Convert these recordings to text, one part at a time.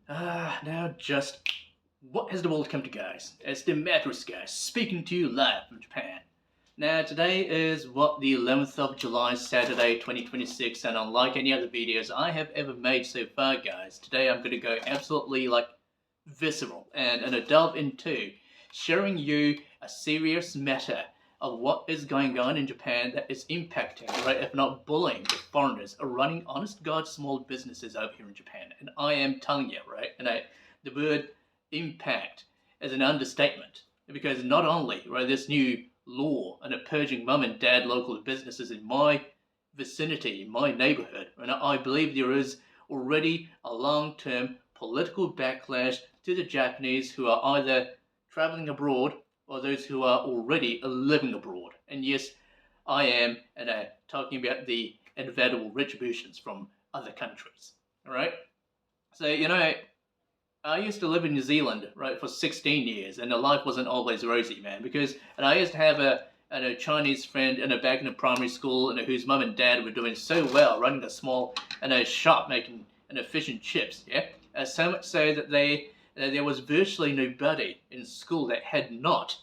Now just what has the world come to, guys? It's the AmaterusGuy speaking to you live from Japan. Now today is the 11th of July, Saturday 2026, and unlike any other videos I have ever made so far, guys, today I'm going to go absolutely visceral and delve into sharing you a serious matter of what is going on in Japan that is impacting, right, if not bullying, the foreigners are running honest God small businesses over here in Japan. And I am telling you, right, the word impact is an understatement, because not only, right, this new law and purging mum and dad local businesses in my vicinity, in my neighborhood, and I believe there is already a long-term political backlash to the Japanese who are either traveling abroad or those who are already living abroad. And yes, I am talking about the inevitable retributions from other countries. All right. So I used to live in New Zealand, right, for 16 years, and the life wasn't always rosy, man. Because I used to have a Chinese friend back in primary school, whose mum and dad were doing so well, running a small shop making fish and chips. Yeah, so much so that there was virtually nobody in school that had not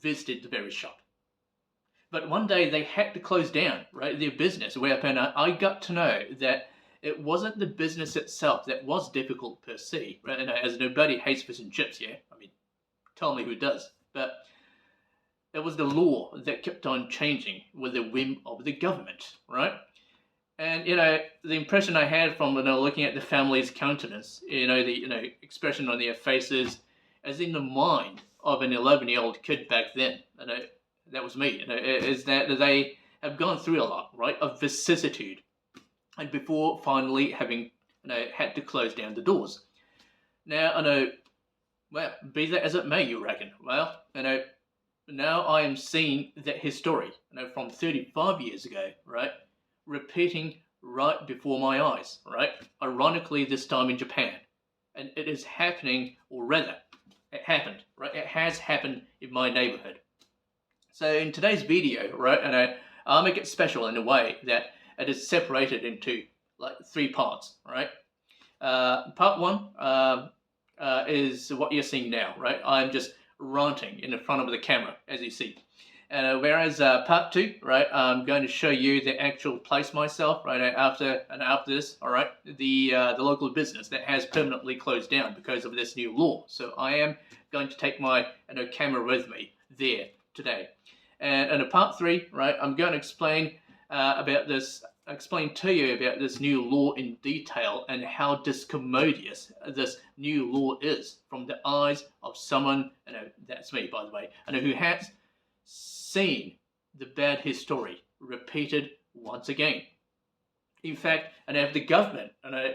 visited the very shop. But one day they had to close down, right, their business, whereupon I got to know that it wasn't the business itself that was difficult per se, right? As nobody hates fish and chips, yeah? I mean, tell me who does. But it was the law that kept on changing with the whim of the government, right? And, the impression I had from, looking at the family's countenance, the expression on their faces, as in the mind of an 11-year-old kid back then, that was me, is that they have gone through a lot, right, of vicissitude, and before finally having, had to close down the doors. Now, well, be that as it may, you reckon, well, now I am seeing that history, from 35 years ago, right, repeating right before my eyes, right? Ironically, this time in Japan. And it is happening, or rather, it happened, right? It has happened in my neighborhood. So in today's video, right, I'll make it special in a way that it is separated into 3 parts, right? Part 1 is what you're seeing now, right? I'm just ranting in the front of the camera, as you see. Whereas part 2, right, I'm going to show you the actual place myself, right, after this, all right, the local business that has permanently closed down because of this new law. So I am going to take my camera with me there today. And in part 3, right, I'm going to explain to you about this new law in detail and how discommodious this new law is from the eyes of someone, that's me, by the way, who has seen the bad history repeated once again. In fact, if the government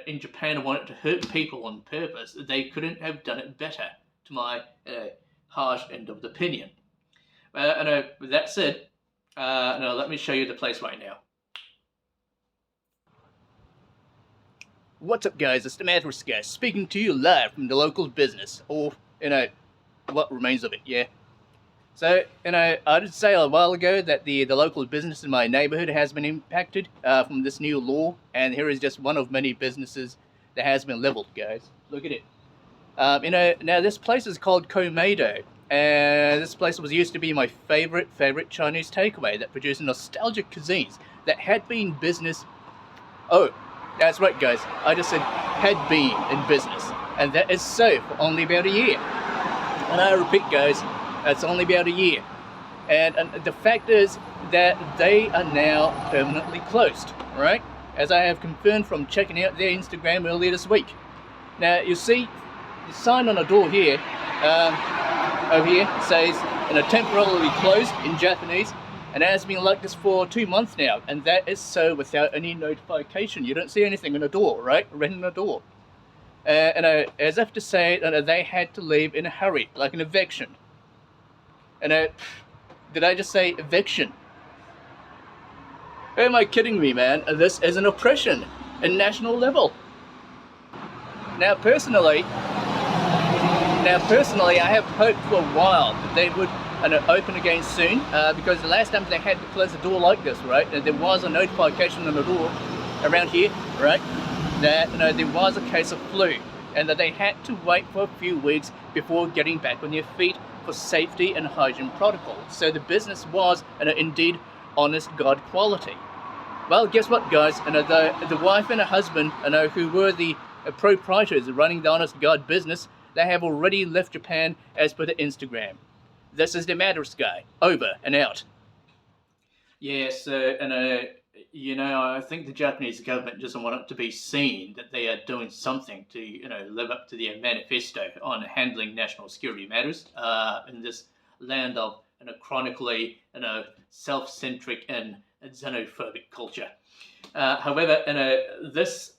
in Japan wanted to hurt people on purpose, they couldn't have done it better, to my harsh end of the opinion. With that said, let me show you the place right now. What's up, guys? It's the AmaterusGuy speaking to you live from the local business, or what remains of it, yeah. So, I did say a while ago that the local business in my neighborhood has been impacted from this new law, and here is just one of many businesses that has been leveled, guys. Look at it. Now this place is called Komedo, and this place used to be my favorite Chinese takeaway that produced nostalgic cuisines that had been business. Oh, that's right, guys. I just said had been in business, and that is so for only about a year. And I repeat, guys, it's only about a year. And the fact is that they are now permanently closed, right? As I have confirmed from checking out their Instagram earlier this week. Now, you see, the sign on the door here, over here, says, temporarily closed in Japanese, and it has been like this for 2 months now, and that is so without any notification. You don't see anything on the door, right? Written on the door. As if to say they had to leave in a hurry, like an eviction. And did I just say eviction? Am I kidding me, man? This is an oppression at national level. Now personally, I have hoped for a while that they would open again soon, because the last time they had to close the door like this, right, there was a notification on the door around here, right, that there was a case of flu and that they had to wait for a few weeks before getting back on their feet for safety and hygiene protocols. So the business was, indeed, honest God quality. Well, guess what, guys? The wife and her husband, who were the proprietors running the honest God business, they have already left Japan as per the Instagram. This is the AmaterusGuy. Over and out. Yes, I think the Japanese government doesn't want it to be seen that they are doing something to, live up to their manifesto on handling national security matters in this land of, chronically, self-centric and xenophobic culture. However, this,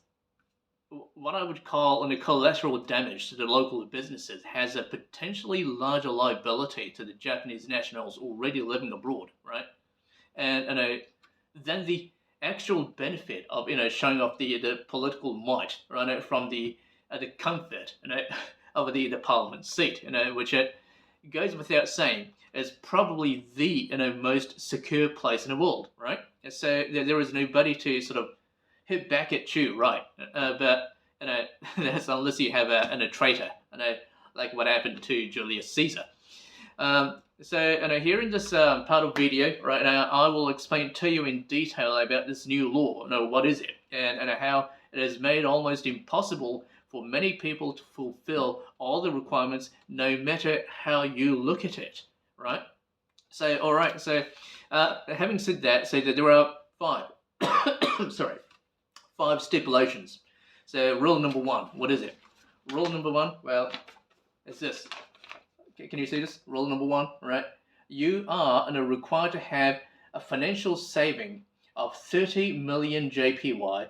what I would call collateral damage to the local businesses, has a potentially larger liability to the Japanese nationals already living abroad, right? And then the actual benefit of showing off the political might, right, from the comfort of the parliament seat, which it goes without saying is probably the most secure place in the world, right? And so there is nobody to sort of hit back at you, right? But that's unless you have a traitor, like what happened to Julius Caesar. So here in this part of the video, right now, I will explain to you in detail about this new law. What is it, and how it is made almost impossible for many people to fulfill all the requirements, no matter how you look at it, right? So, all right. So, having said that, so that there are 5, five stipulations. So, rule number 1, what is it? Rule number 1, well, it's this. Can you see this? Rule number 1, right? You are required to have a financial saving of 30 million JPY,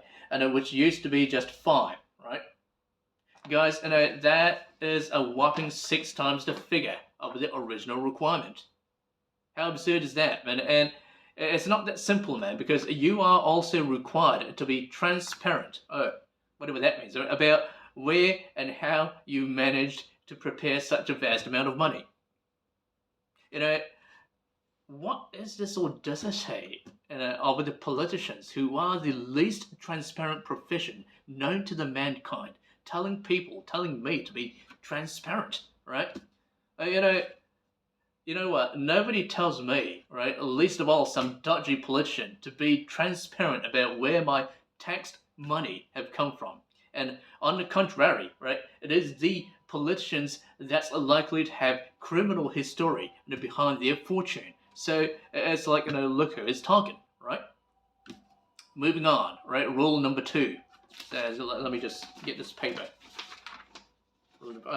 which used to be just 5, right? Guys, that is a whopping 6 times the figure of the original requirement. How absurd is that, man? And it's not that simple, man, because you are also required to be transparent, whatever that means, about where and how you managed to prepare such a vast amount of money. What is this audacity of the politicians, who are the least transparent profession known to the mankind, telling me to be transparent, right? You know what? Nobody tells me, right, least of all some dodgy politician, to be transparent about where my taxed money have come from. And on the contrary, right, it is the politicians that's likely to have criminal history behind their fortune. So it's like, look who is talking, right? Moving on, right? Rule number 2. So let me just get this paper.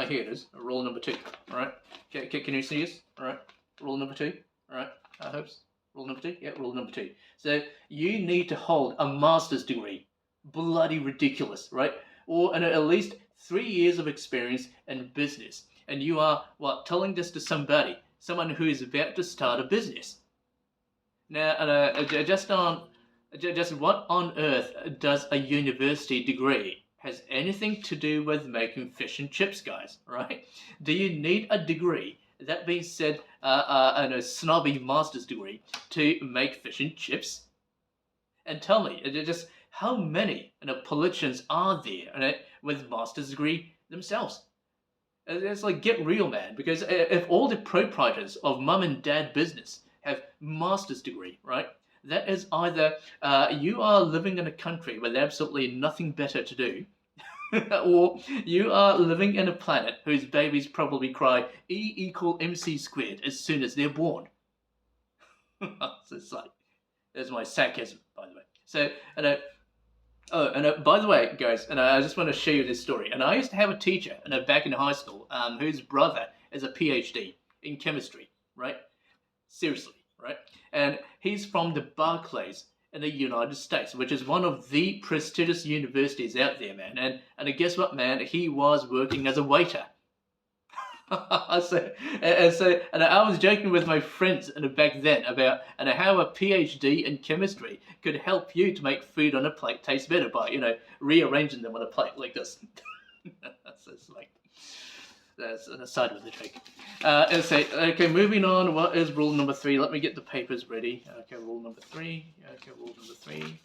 Here it is. Rule number 2. All right. Can you see this? All right. Rule number 2. All right. I hope. Rule number 2. Yeah. Rule number 2. So you need to hold a master's degree. Bloody ridiculous, right? Or at least 3 years of experience in business. And you are telling this to someone who is about to start a business. Now, just what on earth does a university degree has anything to do with making fish and chips, guys, right? Do you need a degree, that being said, a snobby master's degree, to make fish and chips? And tell me, just how many politicians are there with master's degree themselves? It's like, get real, man, because if all the proprietors of mum and dad business have master's degree, right, that is either you are living in a country with absolutely nothing better to do, or you are living in a planet whose babies probably cry E=mc² as soon as they're born. So it's like, there's my sarcasm, by the way. So, by the way, guys, I just want to share you this story. And I used to have a teacher, back in high school, whose brother is a PhD in chemistry, right? Seriously, right? And he's from the Barclays in the United States, which is one of the prestigious universities out there, man. And guess what, man? He was working as a waiter. So I was joking with my friends back then about how a PhD in chemistry could help you to make food on a plate taste better by rearranging them on a plate like this. So it's like, that's an aside with the joke. Okay, moving on. What is rule number 3? Let me get the papers ready. Okay, rule number 3. Okay, rule number 3.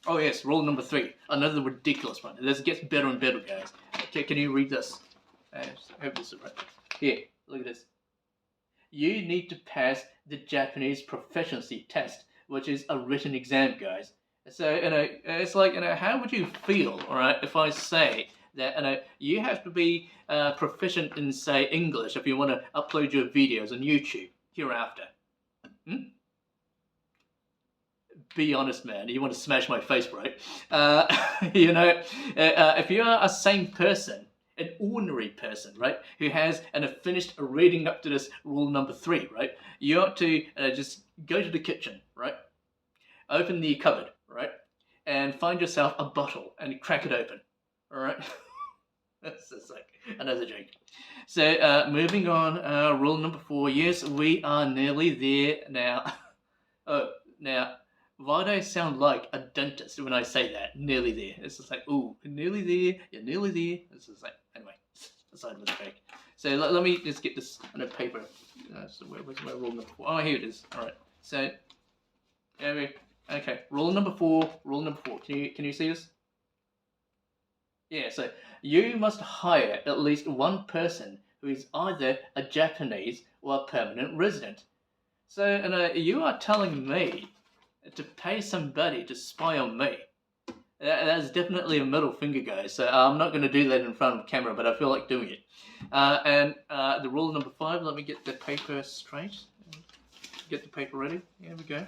Oh yes, rule number 3. Another ridiculous one. This gets better and better, guys. Okay, can you read this? I hope this is right. Here, look at this. You need to pass the Japanese proficiency test, which is a written exam, guys. So, it's like, how would you feel, all right, if I say that, you have to be proficient in, say, English if you want to upload your videos on YouTube hereafter? Hmm? Be honest, man. You want to smash my face, right? If you are a sane person, an ordinary person, right, who has finished reading up to this rule number 3, right, you ought to just go to the kitchen, right, open the cupboard, right, and find yourself a bottle and crack it open, all right. That's just like another joke. So moving on, rule number 4. Yes, we are nearly there now. Oh, now, why do I sound like a dentist when I say that? Nearly there. It's just like, ooh, nearly there, you're nearly there. It's just like, anyway, aside with the joke. So let me just get this on a paper. So where's my rule number 4? Oh, here it is. All right. So, okay, rule number 4. Rule number 4. Can you see this? Yeah. So you must hire at least one person who is either a Japanese or a permanent resident. So, you are telling me to pay somebody to spy on me. That's definitely a middle finger, guys. So I'm not going to do that in front of camera, but I feel like doing it. And the rule number 5, let me get the paper straight. Get the paper ready. Here we go.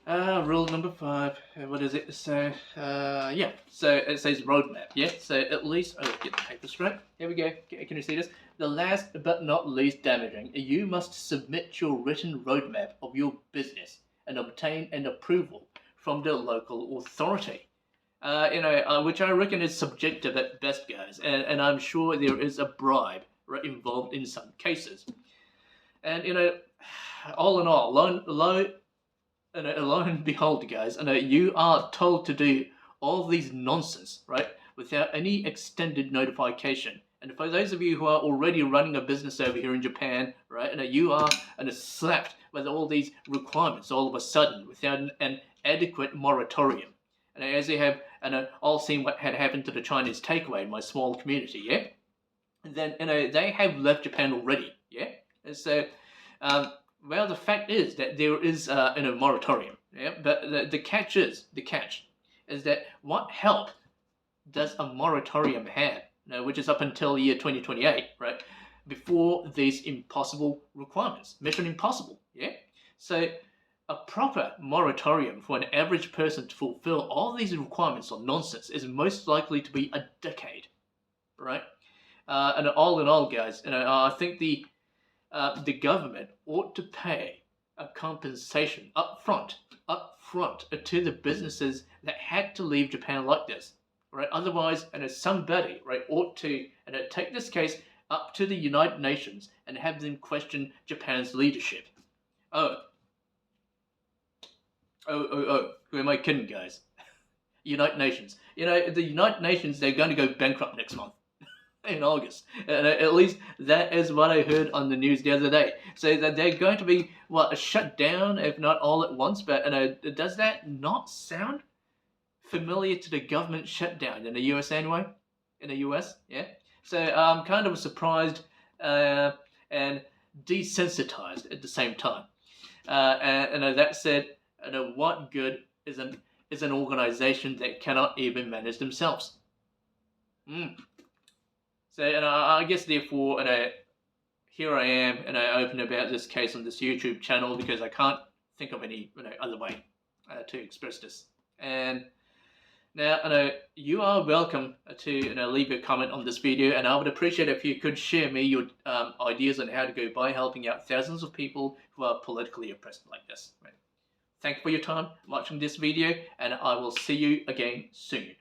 Rule number 5. What is it? So, yeah. So it says roadmap. Yeah. So at least, get the paper straight. Here we go. Can you see this? The last but not least damaging, you must submit your written roadmap of your business and obtain an approval from the local authority. Which I reckon is subjective at best, guys, and I'm sure there is a bribe involved in some cases. And all in all, lo and behold, guys, you are told to do all these nonsense, right, without any extended notification. And for those of you who are already running a business over here in Japan, right, you are slapped with all these requirements all of a sudden without an adequate moratorium. And as you have all seen what had happened to the Chinese takeaway in my small community, yeah? And then, they have left Japan already, yeah? And so, well, the fact is that there is a moratorium, yeah? But the catch is that what help does a moratorium have? Which is up until year 2028, right? Before these impossible requirements. Mission impossible, yeah? So a proper moratorium for an average person to fulfill all these requirements or nonsense is most likely to be a decade, right? And all in all, guys, I think the government ought to pay a compensation up front to the businesses that had to leave Japan like this. Right? Otherwise, somebody, right, ought to take this case up to the United Nations and have them question Japan's leadership. Who am I kidding, guys? United Nations. The United Nations, they're going to go bankrupt next month. In August. At least that is what I heard on the news the other day. So that they're going to be, shut down, if not all at once. But does that not sound familiar to the government shutdown in the US anyway? In the US, yeah? So I'm kind of surprised and desensitized at the same time. And that said, what good is an organization that cannot even manage themselves? So, I guess therefore, here I am, open about this case on this YouTube channel because I can't think of any other way to express this. And now, you are welcome to leave a comment on this video, and I would appreciate if you could share me your ideas on how to go by helping out thousands of people who are politically oppressed like this. Right? Thank you for your time watching this video, and I will see you again soon.